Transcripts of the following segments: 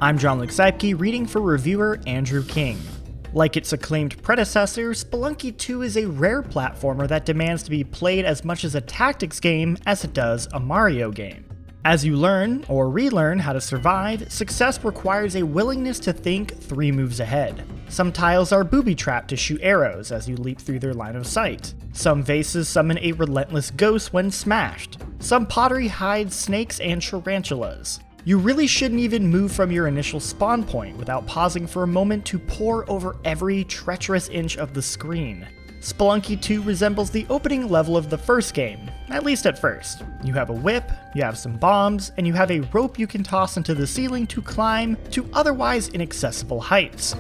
I'm John Luke reading for reviewer Andrew King. Like its acclaimed predecessor, Spelunky 2 is a rare platformer that demands to be played as much as a tactics game as it does a Mario game. As you learn, or relearn, how to survive, success requires a willingness to think 3 moves ahead. Some tiles are booby-trapped to shoot arrows as you leap through their line of sight. Some vases summon a relentless ghost when smashed. Some pottery hides snakes and tarantulas. You really shouldn't even move from your initial spawn point without pausing for a moment to pore over every treacherous inch of the screen. Spelunky 2 resembles the opening level of the first game, at least at first. You have a whip, you have some bombs, and you have a rope you can toss into the ceiling to climb to otherwise inaccessible heights.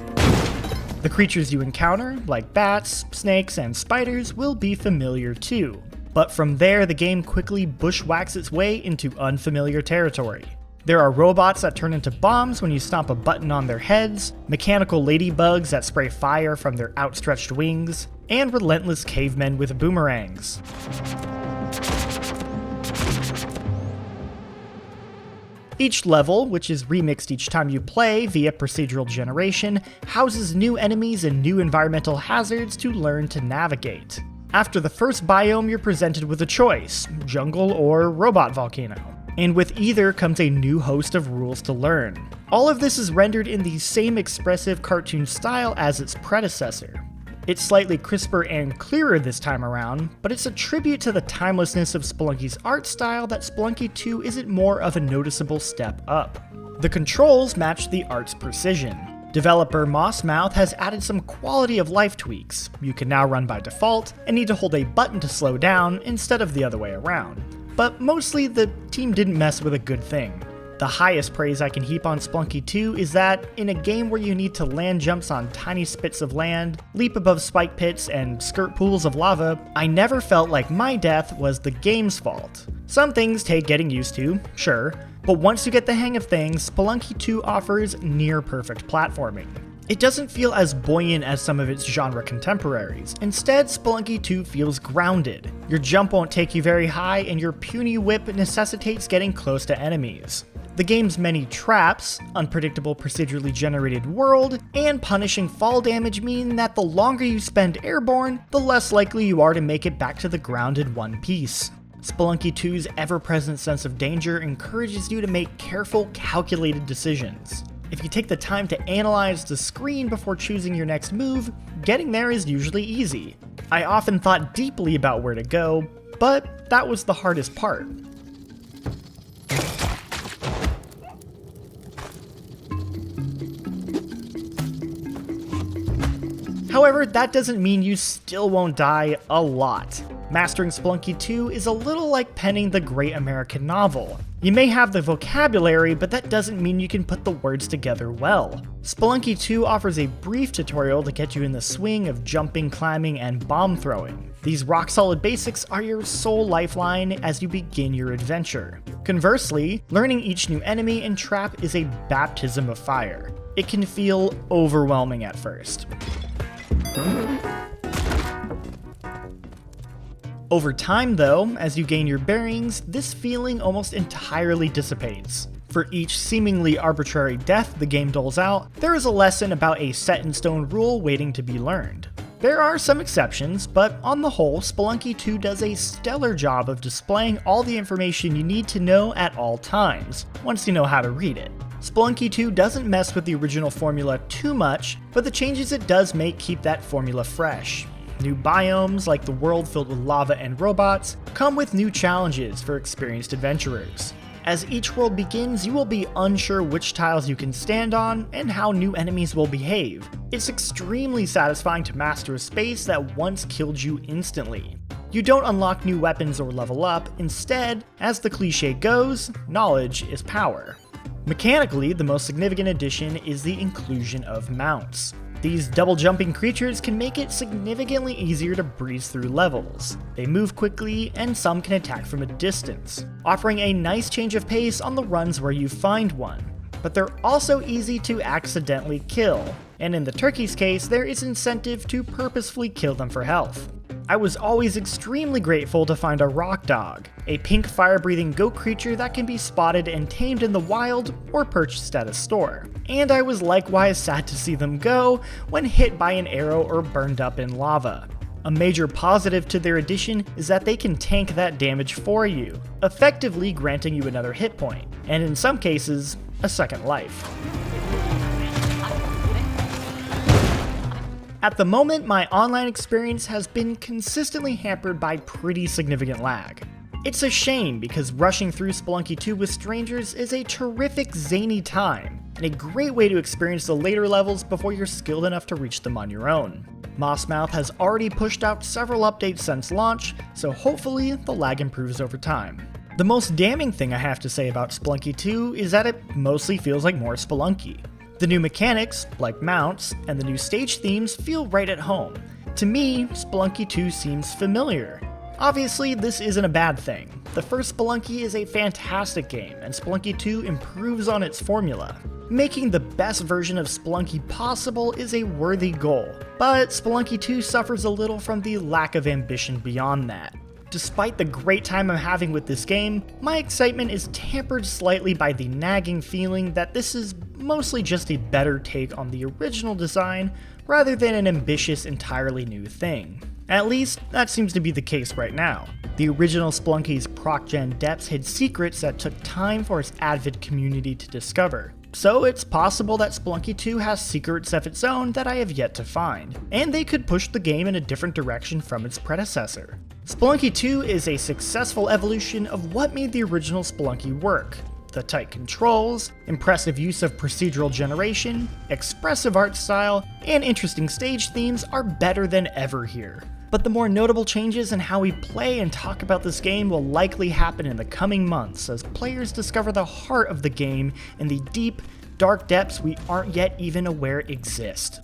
The creatures you encounter, like bats, snakes, and spiders, will be familiar too. But from there, the game quickly bushwhacks its way into unfamiliar territory. There are robots that turn into bombs when you stomp a button on their heads, mechanical ladybugs that spray fire from their outstretched wings, and relentless cavemen with boomerangs. Each level, which is remixed each time you play via procedural generation, houses new enemies and new environmental hazards to learn to navigate. After the first biome, you're presented with a choice: jungle or robot volcano. And with either comes a new host of rules to learn. All of this is rendered in the same expressive cartoon style as its predecessor. It's slightly crisper and clearer this time around, but it's a tribute to the timelessness of Spelunky's art style that Spelunky 2 isn't more of a noticeable step up. The controls match the art's precision. Developer Mossmouth has added some quality of life tweaks. You can now run by default and need to hold a button to slow down instead of the other way around. But mostly, the team didn't mess with a good thing. The highest praise I can heap on Spelunky 2 is that, in a game where you need to land jumps on tiny spits of land, leap above spike pits, and skirt pools of lava, I never felt like my death was the game's fault. Some things take getting used to, sure, but once you get the hang of things, Spelunky 2 offers near-perfect platforming. It doesn't feel as buoyant as some of its genre contemporaries. Instead, Spelunky 2 feels grounded. Your jump won't take you very high, and your puny whip necessitates getting close to enemies. The game's many traps, unpredictable procedurally generated world, and punishing fall damage mean that the longer you spend airborne, the less likely you are to make it back to the ground in one piece. Spelunky 2's ever-present sense of danger encourages you to make careful, calculated decisions. If you take the time to analyze the screen before choosing your next move, getting there is usually easy. I often thought deeply about where to go, but that was the hardest part. However, that doesn't mean you still won't die a lot. Mastering Spelunky 2 is a little like penning the great American novel. You may have the vocabulary, but that doesn't mean you can put the words together well. Spelunky 2 offers a brief tutorial to get you in the swing of jumping, climbing, and bomb throwing. These rock-solid basics are your sole lifeline as you begin your adventure. Conversely, learning each new enemy and trap is a baptism of fire. It can feel overwhelming at first. Over time though, as you gain your bearings, this feeling almost entirely dissipates. For each seemingly arbitrary death the game doles out, there is a lesson about a set-in-stone rule waiting to be learned. There are some exceptions, but on the whole, Spelunky 2 does a stellar job of displaying all the information you need to know at all times, once you know how to read it. Spelunky 2 doesn't mess with the original formula too much, but the changes it does make keep that formula fresh. New biomes, like the world filled with lava and robots, come with new challenges for experienced adventurers. As each world begins, you will be unsure which tiles you can stand on and how new enemies will behave. It's extremely satisfying to master a space that once killed you instantly. You don't unlock new weapons or level up, instead, as the cliche goes, knowledge is power. Mechanically, the most significant addition is the inclusion of mounts. These double-jumping creatures can make it significantly easier to breeze through levels. They move quickly, and some can attack from a distance, offering a nice change of pace on the runs where you find one. But they're also easy to accidentally kill, and in the turkey's case, there is incentive to purposefully kill them for health. I was always extremely grateful to find a rock dog, a pink fire-breathing goat creature that can be spotted and tamed in the wild or purchased at a store. And I was likewise sad to see them go when hit by an arrow or burned up in lava. A major positive to their addition is that they can tank that damage for you, effectively granting you another hit point, and in some cases, a second life. At the moment, my online experience has been consistently hampered by pretty significant lag. It's a shame because rushing through Spelunky 2 with strangers is a terrific zany time, and a great way to experience the later levels before you're skilled enough to reach them on your own. Mossmouth has already pushed out several updates since launch, so hopefully the lag improves over time. The most damning thing I have to say about Spelunky 2 is that it mostly feels like more Spelunky. The new mechanics, like mounts, and the new stage themes feel right at home. To me, Spelunky 2 seems familiar. Obviously, this isn't a bad thing. The first Spelunky is a fantastic game, and Spelunky 2 improves on its formula. Making the best version of Spelunky possible is a worthy goal, but Spelunky 2 suffers a little from the lack of ambition beyond that. Despite the great time I'm having with this game, my excitement is tempered slightly by the nagging feeling that this is mostly just a better take on the original design rather than an ambitious, entirely new thing. At least, that seems to be the case right now. The original Spelunky's proc-gen depths hid secrets that took time for its avid community to discover. So it's possible that Spelunky 2 has secrets of its own that I have yet to find, and they could push the game in a different direction from its predecessor. Spelunky 2 is a successful evolution of what made the original Spelunky work. The tight controls, impressive use of procedural generation, expressive art style, and interesting stage themes are better than ever here. But the more notable changes in how we play and talk about this game will likely happen in the coming months as players discover the heart of the game and the deep, dark depths we aren't yet even aware exist.